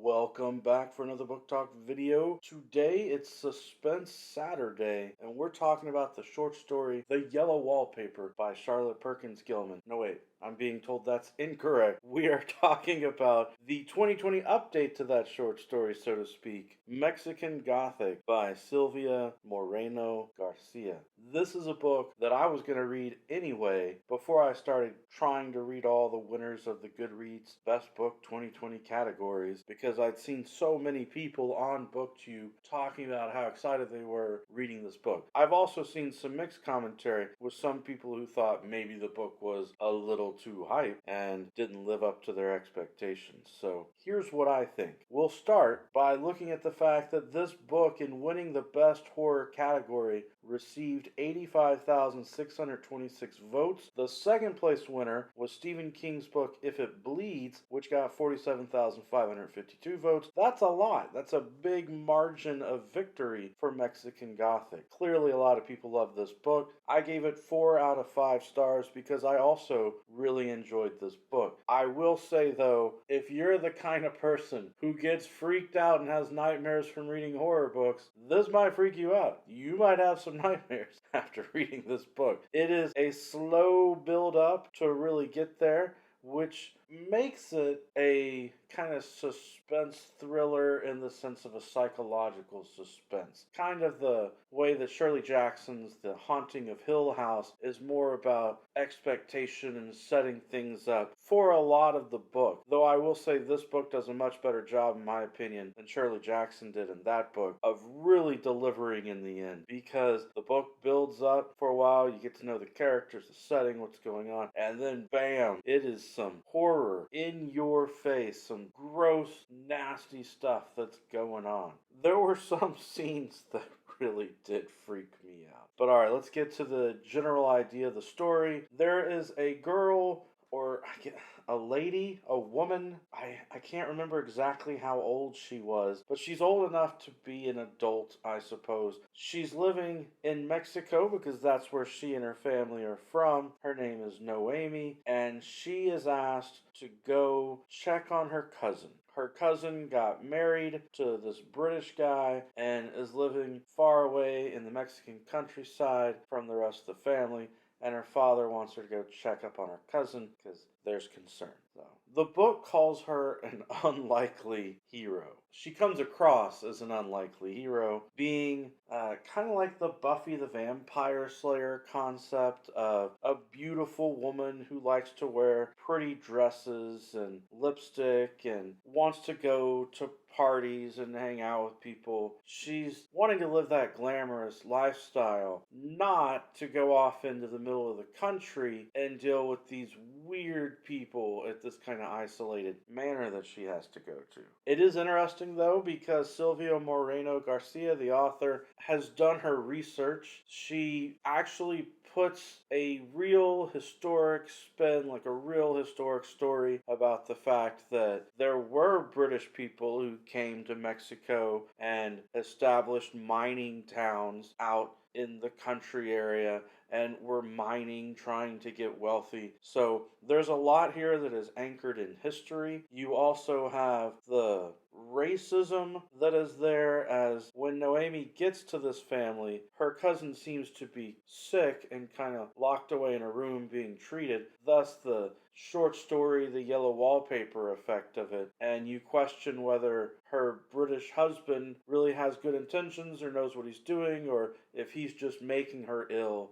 Welcome back for another book talk video. Today it's Suspense Saturday, and we're talking about the short story The Yellow Wallpaper by Charlotte Perkins Gilman. No, wait, I'm being told that's incorrect. We are talking about the 2020 update to that short story, so to speak, Mexican Gothic by Silvia Moreno-Garcia. This is a book that I was going to read anyway before I started trying to read all the winners of the Goodreads Best Book 2020 categories, because I'd seen so many people on Booktube talking about how excited they were reading this book. I've also seen some mixed commentary with some people who thought maybe the book was a little too hype and didn't live up to their expectations. So here's what I think. We'll start by looking at the fact that this book, in winning the best horror category, received 85,626 votes. The second place winner was Stephen King's book If It Bleeds, which got 47,552 votes. That's a lot. That's a big margin of victory for Mexican Gothic. Clearly a lot of people love this book. I gave it 4 out of 5 stars because I also really enjoyed this book. I will say though, if you're the kind of person who gets freaked out and has nightmares from reading horror books, this might freak you out. You might have some nightmares after reading this book. It is a slow build up to really get there, which makes it a kind of suspense thriller in the sense of a psychological suspense. Kind of the way that Shirley Jackson's The Haunting of Hill House is more about expectation and setting things up for a lot of the book. Though I will say this book does a much better job, in my opinion, than Shirley Jackson did in that book of really delivering in the end, because the book builds up for a while, you get to know the characters, the setting, what's going on, and then bam, it is some horror in your face, some gross, nasty stuff that's going on. There were some scenes that really did freak me out. But alright, let's get to the general idea of the story. There is a girl, or a lady, a woman, I can't remember exactly how old she was, but she's old enough to be an adult, I suppose. She's living in Mexico because that's where she and her family are from. Her name is Noemi, and she is asked to go check on her cousin. Her cousin got married to this British guy and is living far away in the Mexican countryside from the rest of the family, and her father wants her to go check up on her cousin because there's concern. So the book calls her an unlikely hero. She comes across as an unlikely hero, being kind of like the Buffy the Vampire Slayer concept of a beautiful woman who likes to wear pretty dresses and lipstick and wants to go to parties and hang out with people. She's wanting to live that glamorous lifestyle, not to go off into the middle of the country and deal with these weird people at this kind of isolated manor that she has to go to. It is interesting though, because Silvia Moreno-Garcia, the author, has done her research. She actually puts a real historic spin, like a real historic story about the fact that there were British people who came to Mexico and established mining towns out in the country area and were mining, trying to get wealthy. So there's a lot here that is anchored in history. You also have the racism that is there, as when Noemi gets to this family, her cousin seems to be sick and kind of locked away in a room being treated. Thus the short story, the yellow wallpaper effect of it, and you question whether her British husband really has good intentions or knows what he's doing, or if he's just making her ill,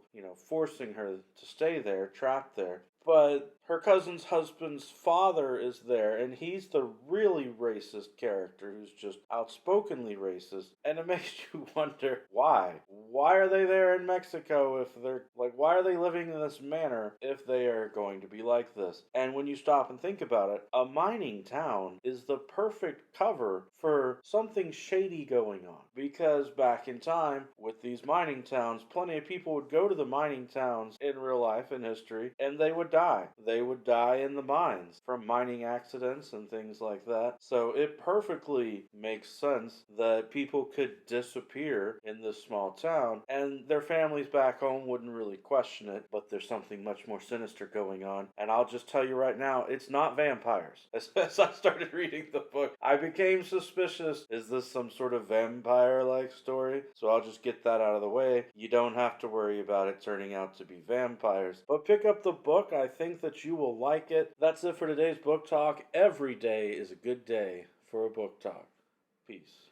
forcing her to stay there, trapped there. But her cousin's husband's father is there, and he's the really racist character who's just outspokenly racist. And it makes you wonder, why? Why are they there in Mexico if they're, why are they living in this manor if they are going to be like this? And when you stop and think about it, a mining town is the perfect cover for something shady going on. Because back in time, with these mining towns, plenty of people would go to the mining towns in real life, in history, and they would die. They would die in the mines from mining accidents and things like that. So it perfectly makes sense that people could disappear in this small town and their families back home wouldn't really question it, but there's something much more sinister going on. And I'll just tell you right now, it's not vampires. As I started reading the book, I became suspicious. Is this some sort of vampire-like story? So I'll just get that out of the way. You don't have to worry about it turning out to be vampires. But pick up the book. I think that you will like it. That's it for today's book talk. Every day is a good day for a book talk. Peace.